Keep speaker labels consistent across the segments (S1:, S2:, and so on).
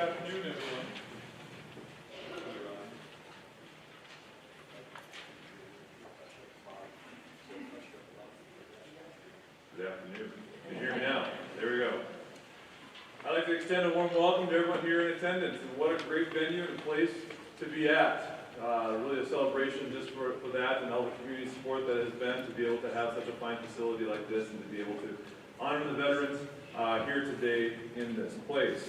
S1: afternoon, everyone. Good afternoon. Can you hear me now? There we go. I'd like to extend a warm welcome to everyone here in attendance, and what a great venue and place to be at. Really a celebration just for that and all the community support that has been to be able to have such a fine facility like this and to be able to honor the veterans here today in this place.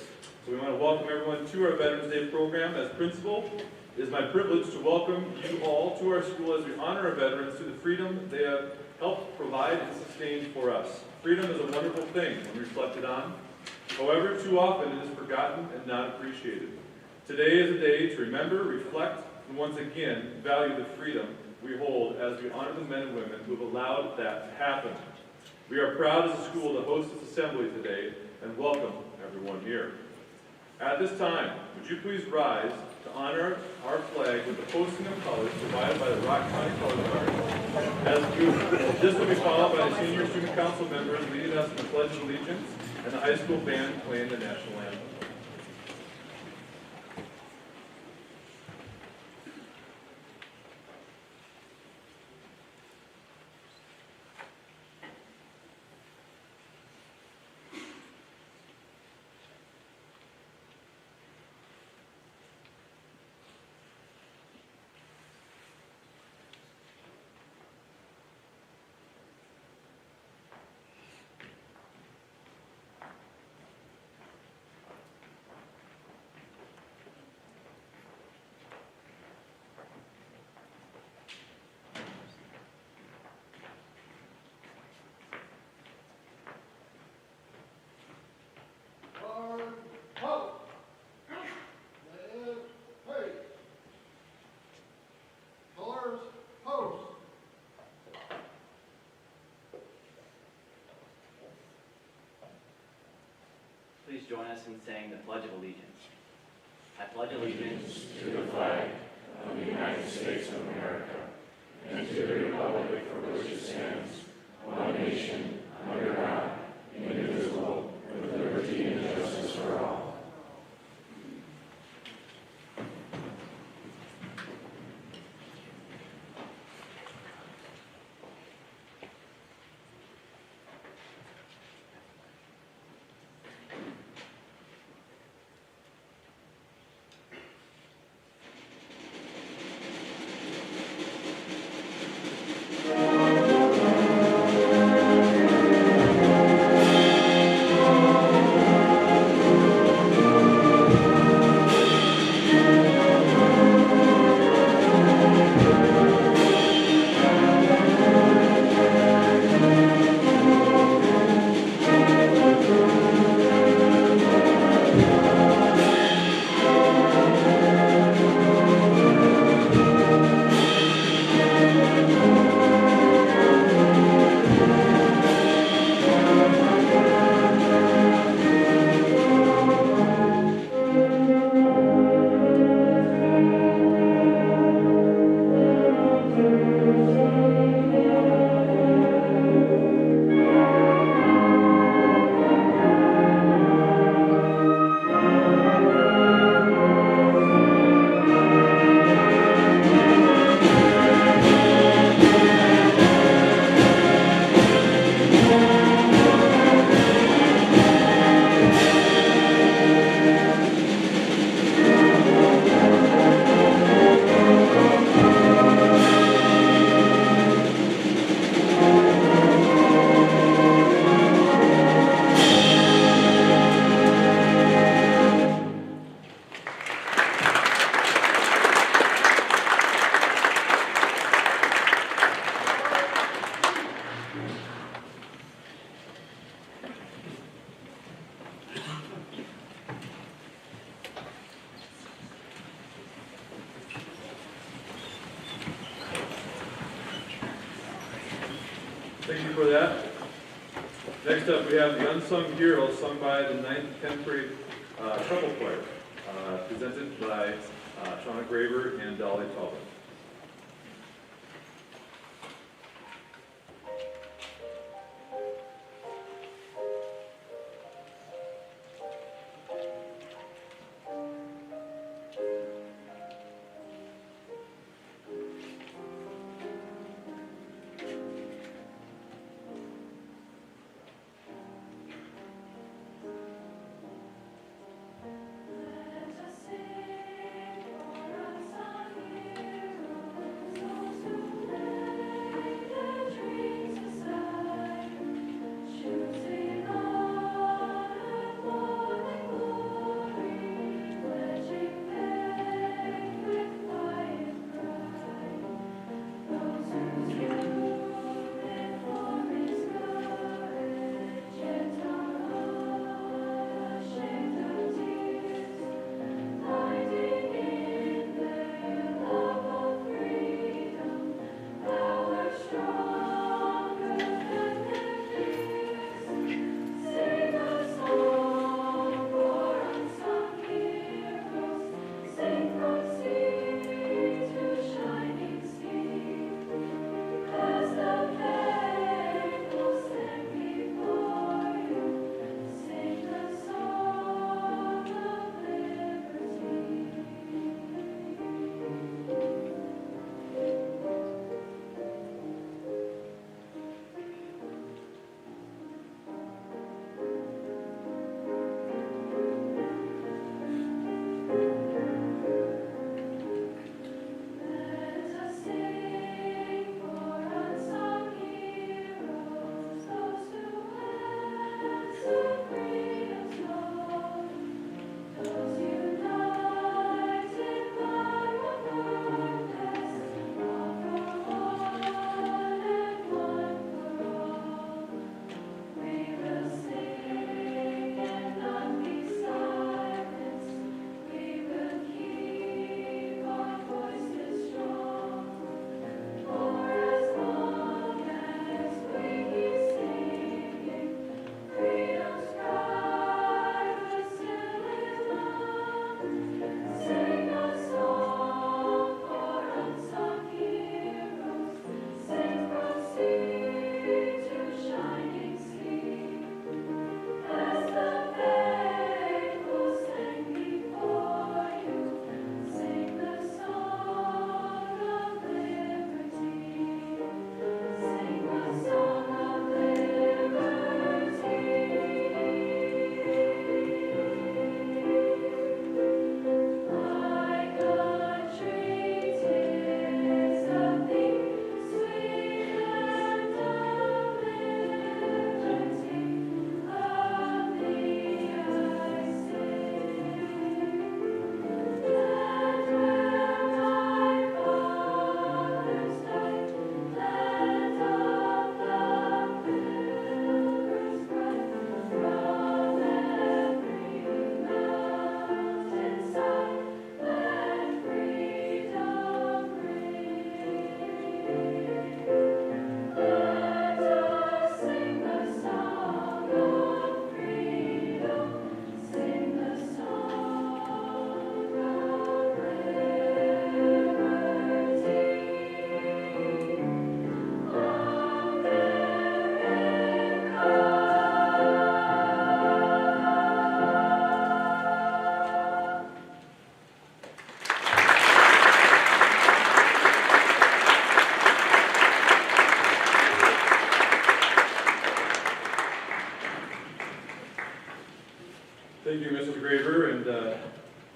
S1: So we want to welcome everyone to our Veterans Day program. As principal, it is my privilege to welcome you all to our school as we honor our veterans through the freedom they have helped provide and sustain for us. Freedom is a wonderful thing when reflected on. However, too often it is forgotten and not appreciated. Today is a day to remember, reflect, and once again value the freedom we hold as we honor the men and women who have allowed that to happen. We are proud as a school to host this assembly today and welcome everyone here. At this time, would you please rise to honor our flag with the posting of colors provided by the Rock County Color Guard. This will be followed by the senior student council members leading us in the Pledge of Allegiance and the high school band playing the national anthem.
S2: Please join us in saying the Pledge of Allegiance. I pledge allegiance
S3: to the flag of the United States of America and to the republic for which it stands, one nation, under God, indivisible, with liberty and justice for all.
S1: Thank you for that. Next up, we have the Unsung Hero, sung by the 9th and 10th grade treble choir, presented by Shauna Graver and Dolly Talbot.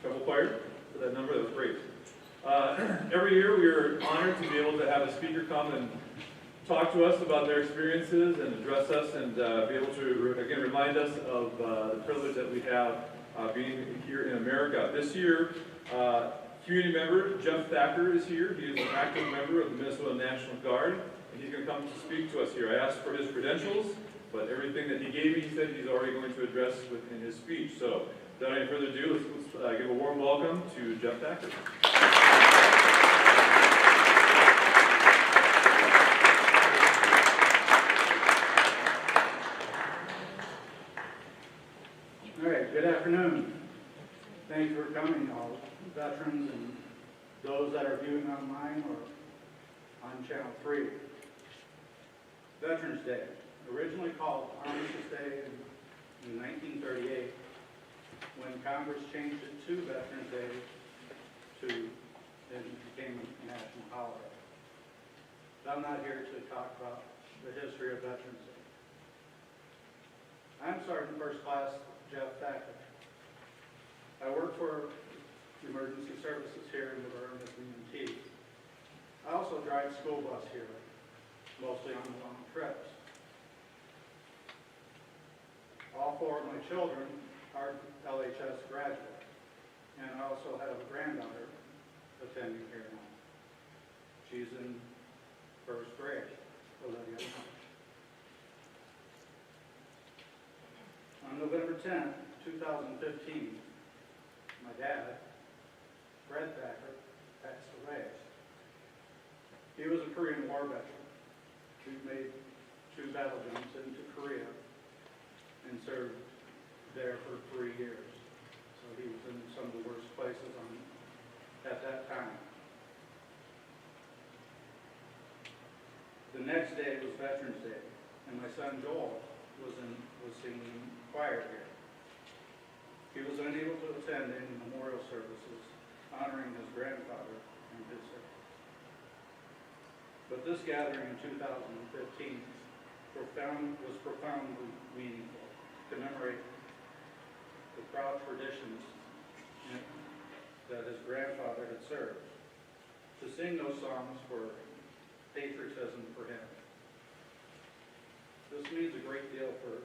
S1: Treble choir for that number, that was great. Every year we are honored to be able to have a speaker come and talk to us about their experiences and address us and be able to, again, remind us of the privilege that we have being here in America. This year, community member Jeff Thacker is here. He is an active member of the Minnesota National Guard, and he's going to come to speak to us here. I asked for his credentials, but everything that he gave me, he said he's already going to address within his speech. So, without any further ado, let's give a warm welcome to Jeff Thacker.
S4: All right, good afternoon. Thank you for coming, all veterans and those that are viewing online or on Channel 3. Veterans Day, originally called Armistice Day in 1938, when Congress changed it to Veterans Day and it became a national holiday. But I'm not here to talk about the history of Veterans Day. I'm Sergeant First Class Jeff Thacker. I work for emergency services here in Luverne as an EMT. I also drive school bus here, mostly on long trips. All four of my children are LHS graduates, and I also have a granddaughter attending here now. She's in first grade, Olivia. On November 10th, 2015, my dad, Fred Thacker, passed away. He was a Korean War veteran. He made 2 battle jumps into Korea and served there for 3 years. So he was in some of the worst places at that time. The next day was Veterans Day, and my son Joel was singing choir here. He was unable to attend any memorial services honoring his grandfather and his service. But this gathering in 2015 was profoundly meaningful to commemorate the proud traditions that his grandfather had served, to sing those songs for patriotism for him. This means a great deal for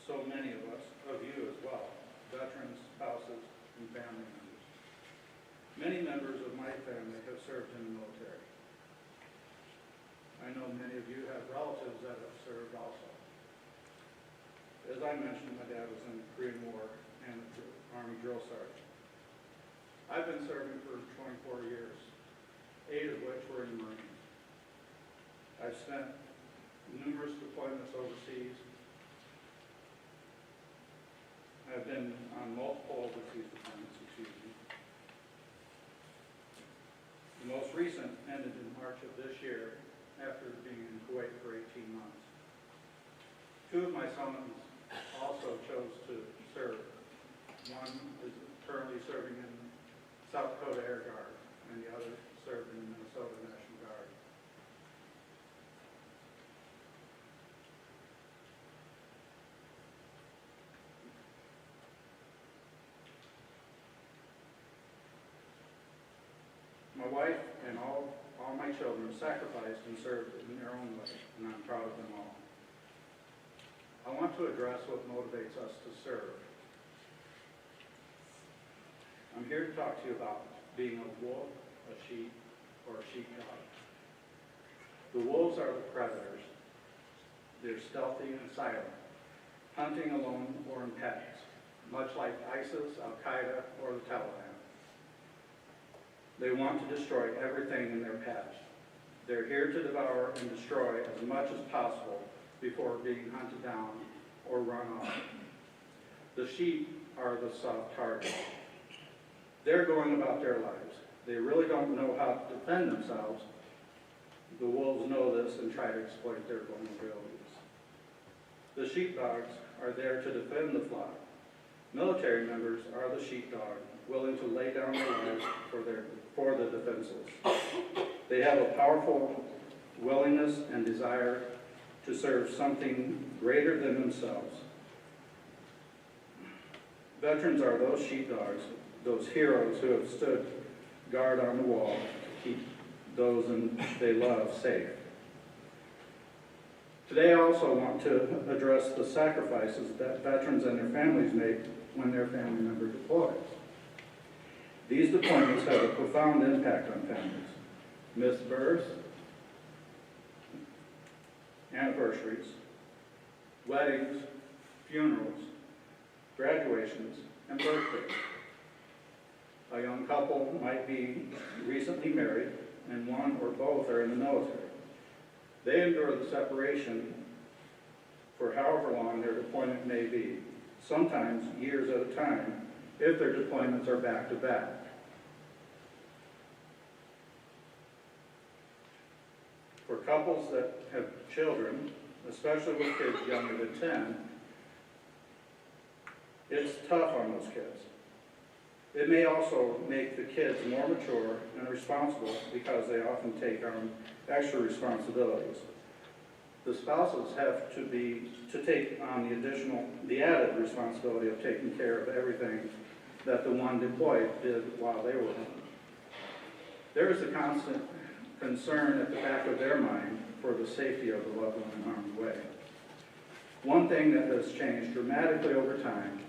S4: so many of us, of you as well, veterans, spouses, and family members. Many members of my family have served in the military. I know many of you have relatives that have served also. As I mentioned, my dad was in the Korean War and the Army drill sergeant. I've been serving for 24 years, 8 of which were in the Marines. I've spent numerous deployments overseas. I've been on multiple overseas deployments, The most recent ended in March of this year after being in Kuwait for 18 months. 2 of my sons also chose to serve. One is currently serving in South Dakota Air Guard, and the other served in the Minnesota National Guard. My wife and all my children sacrificed and served in their own way, and I'm proud of them all. I want to address what motivates us to serve. I'm here to talk to you about being a wolf, a sheep, or a sheepdog. The wolves are the predators. They're stealthy and silent, hunting alone or in packs, much like ISIS, Al-Qaeda, or the Taliban. They want to destroy everything in their path. They're here to devour and destroy as much as possible before being hunted down or run off. The sheep are the soft targets. They're going about their lives. They really don't know how to defend themselves. The wolves know this and try to exploit their vulnerabilities. The sheepdogs are there to defend the flock. Military members are the sheepdog, willing to lay down their lives for the defenseless. They have a powerful willingness and desire to serve something greater than themselves. Veterans are those sheepdogs those heroes who have stood guard on the wall to keep those they love safe. Today I also want to address the sacrifices that veterans and their families make when their family member deploys. These deployments have a profound impact on families. Missed births, anniversaries, weddings, funerals, graduations, and birthdays. A young couple might be recently married, and one or both are in the military. They endure the separation for however long their deployment may be, sometimes years at a time, if their deployments are back-to-back. For couples that have children, especially with kids younger than 10, it's tough on those kids. It may also make the kids more mature and responsible because they often take on extra responsibilities. The spouses have to take on the added responsibility of taking care of everything that the one deployed did while they were home. There is a constant concern at the back of their mind for the safety of the loved one in harm's way. One thing that has changed dramatically over time,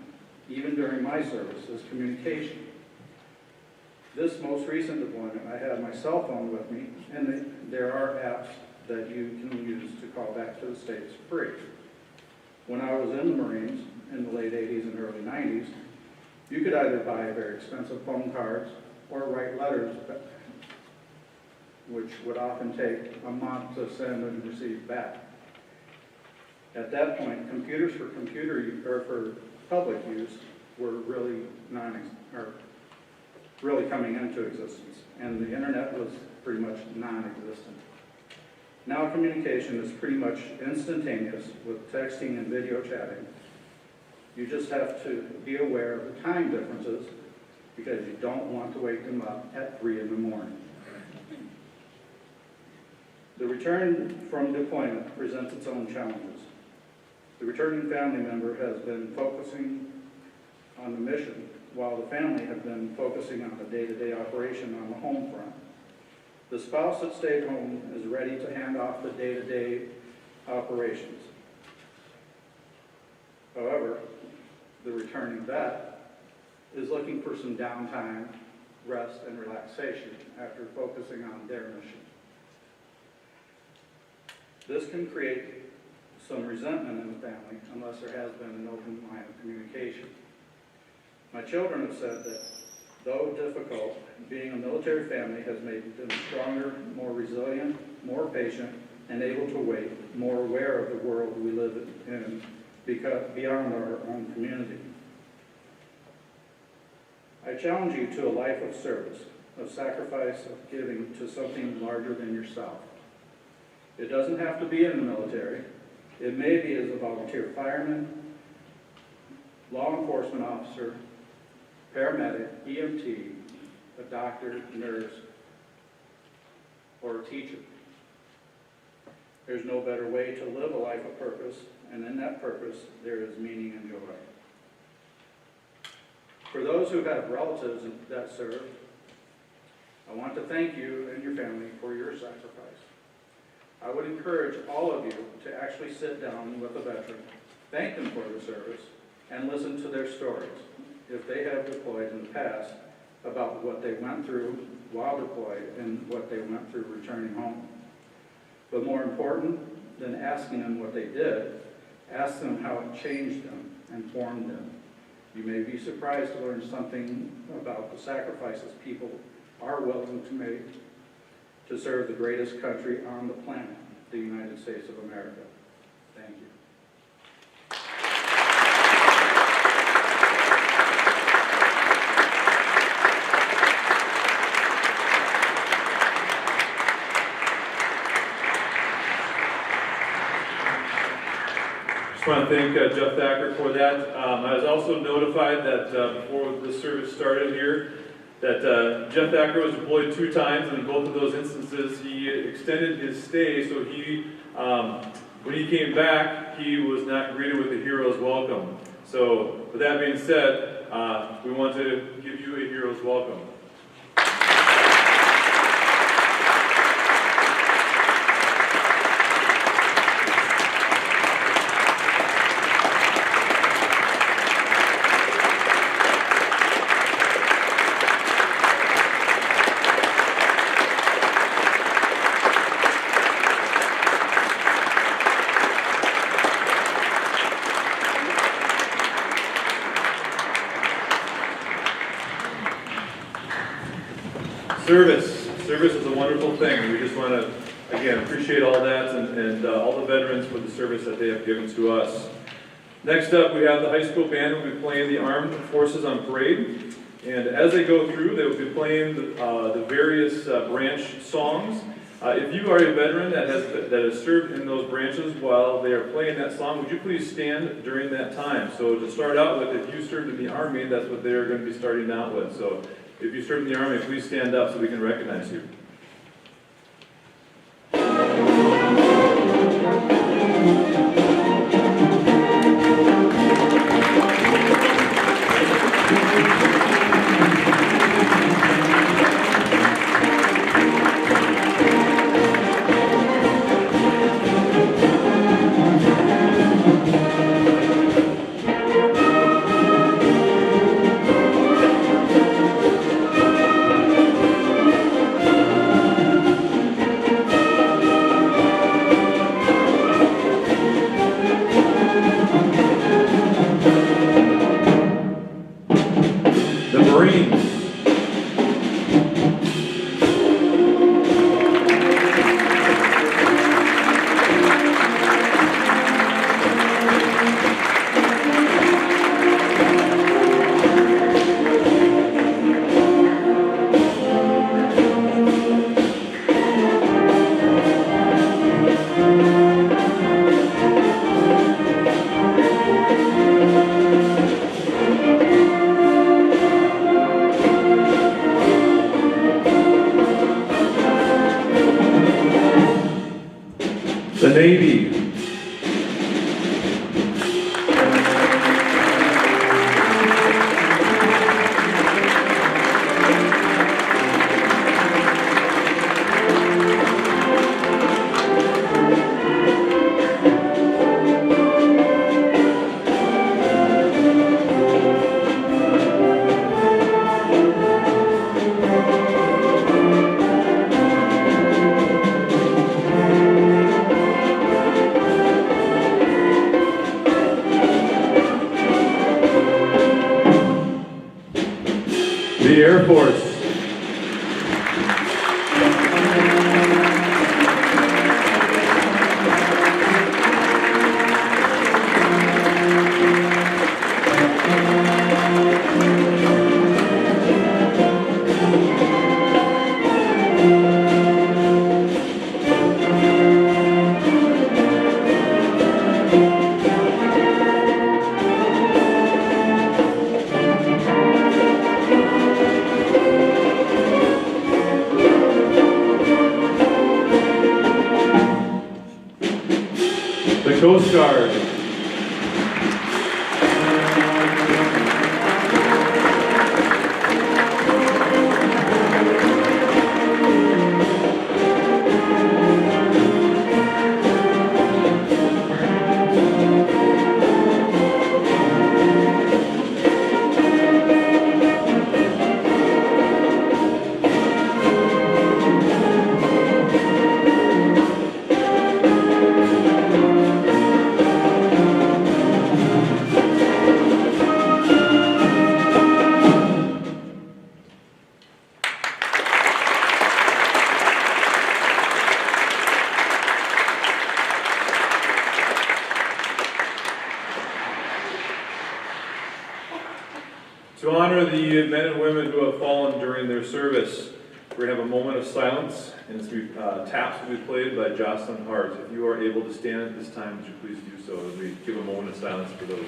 S4: even during my service, is communication. This most recent deployment, I had my cell phone with me, and there are apps that you can use to call back to the States free. When I was in the Marines in the late 80s and early 90s, you could either buy very expensive phone cards or write letters, which would often take a month to send and receive back. At that point, computers for public use were really really coming into existence, and the internet was pretty much non-existent. Now communication is pretty much instantaneous with texting and video chatting. You just have to be aware of the time differences because you don't want to wake them up at 3 in the morning. The return from deployment presents its own challenges. The returning family member has been focusing on the mission, while the family have been focusing on the day-to-day operation on the home front. The spouse that stayed home is ready to hand off the day-to-day operations. However, the returning vet is looking for some downtime, rest, and relaxation after focusing on their mission. This can create some resentment in the family unless there has been an open line of communication. My children have said that, though difficult, being a military family has made them stronger, more resilient, more patient, and able to wait, more aware of the world we live in beyond our own community. I challenge you to a life of service, of sacrifice, of giving to something larger than yourself. It doesn't have to be in the military. It may be as a volunteer fireman, law enforcement officer, paramedic, EMT, a doctor, nurse, or a teacher. There's no better way to live a life of purpose, and in that purpose, there is meaning and joy. For those who have relatives that serve, I want to thank you and your family for your sacrifice. I would encourage all of you to actually sit down with a veteran, thank them for their service, and listen to their stories, if they have deployed in the past, about what they went through while deployed and what they went through returning home. But more important than asking them what they did, ask them how it changed them and formed them. You may be surprised to learn something about the sacrifices people are willing to make to serve the greatest country on the planet, the United States of America. Thank you.
S1: I want to thank Jeff Thacker for that. I was also notified that before the service started here, that Jeff Thacker was deployed 2 times, and in both of those instances, he extended his stay. So when he came back, he was not greeted with a hero's welcome. So with that being said, We want to give you a hero's welcome. Service is a wonderful thing. We just want to, again, appreciate all that and all the veterans for the service that they have given to us. Next up, we have the high school band who will be playing the Armed Forces on Parade. And as they go through, they will be playing the various branch songs. If you are a veteran that has served in those branches while they are playing that song, would you please stand during that time? So to start out with, if you served in the Army, that's what they're going to be starting out with. So if you served in the Army, please stand up so we can recognize you. The Navy. The Air Force. The Coast Guard. To honor the men and women who have fallen during their service, we're going to have a moment of silence, and taps will be played by Jocelyn Hart. If you are able to stand at this time, would you please do so as we give a moment of silence for those.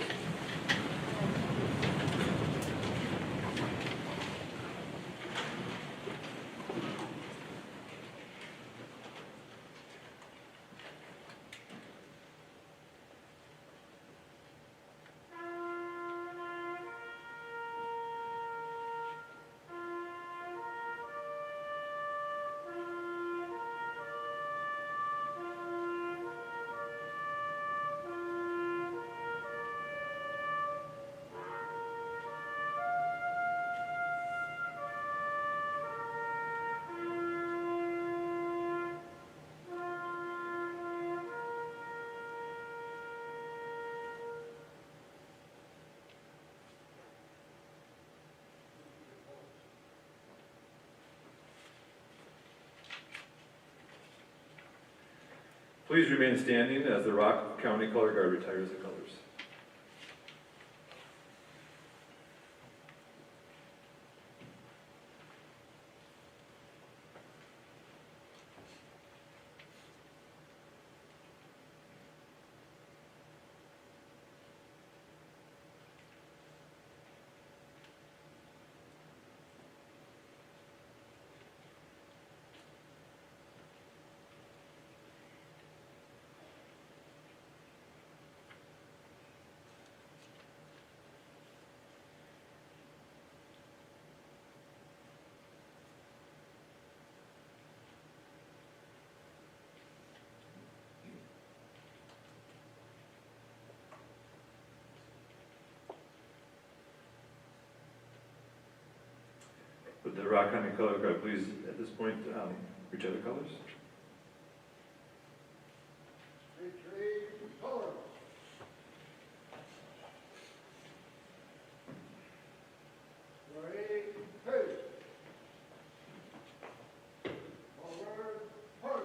S1: Please remain standing as the Rock County Color Guard retires the colors. Would the Rock County Color Guard please, at this point, retire the colors?
S3: Retrieve colors. Ready, two. Forward, push.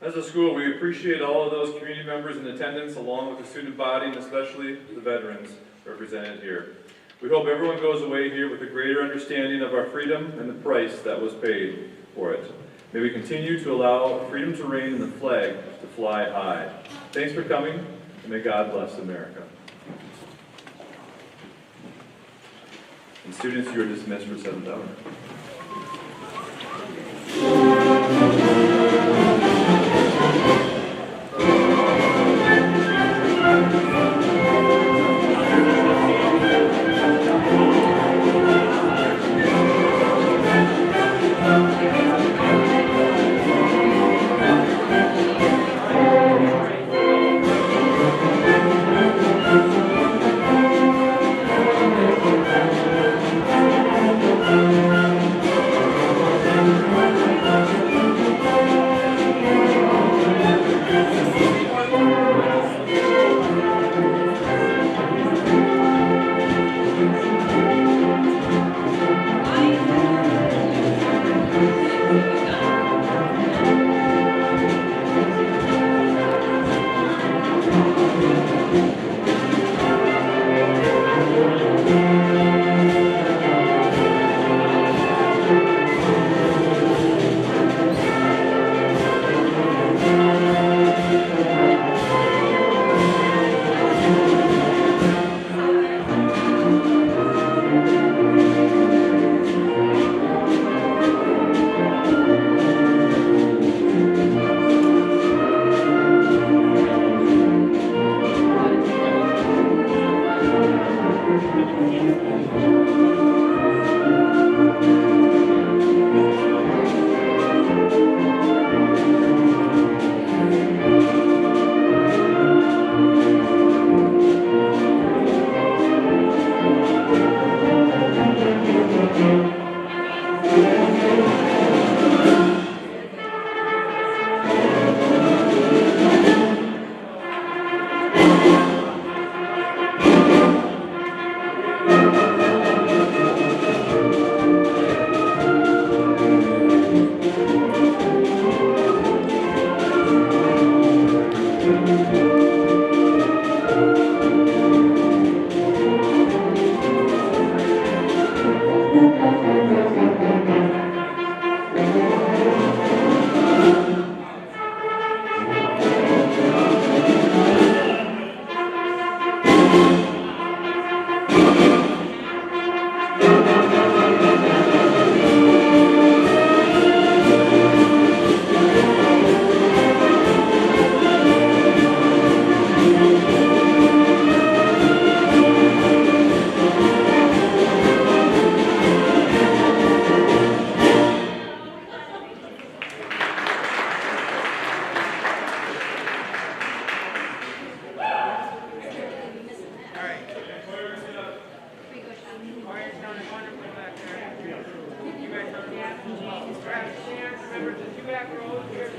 S1: As a school, we appreciate all of those community members in attendance, along with the student body, and especially the veterans represented here. We hope everyone goes away here with a greater understanding of our freedom and the price that was paid for it. May we continue to allow freedom to reign and the flag to fly high. Thanks for coming, and may God bless America. And students, you are dismissed for 7th hour.
S5: back row here.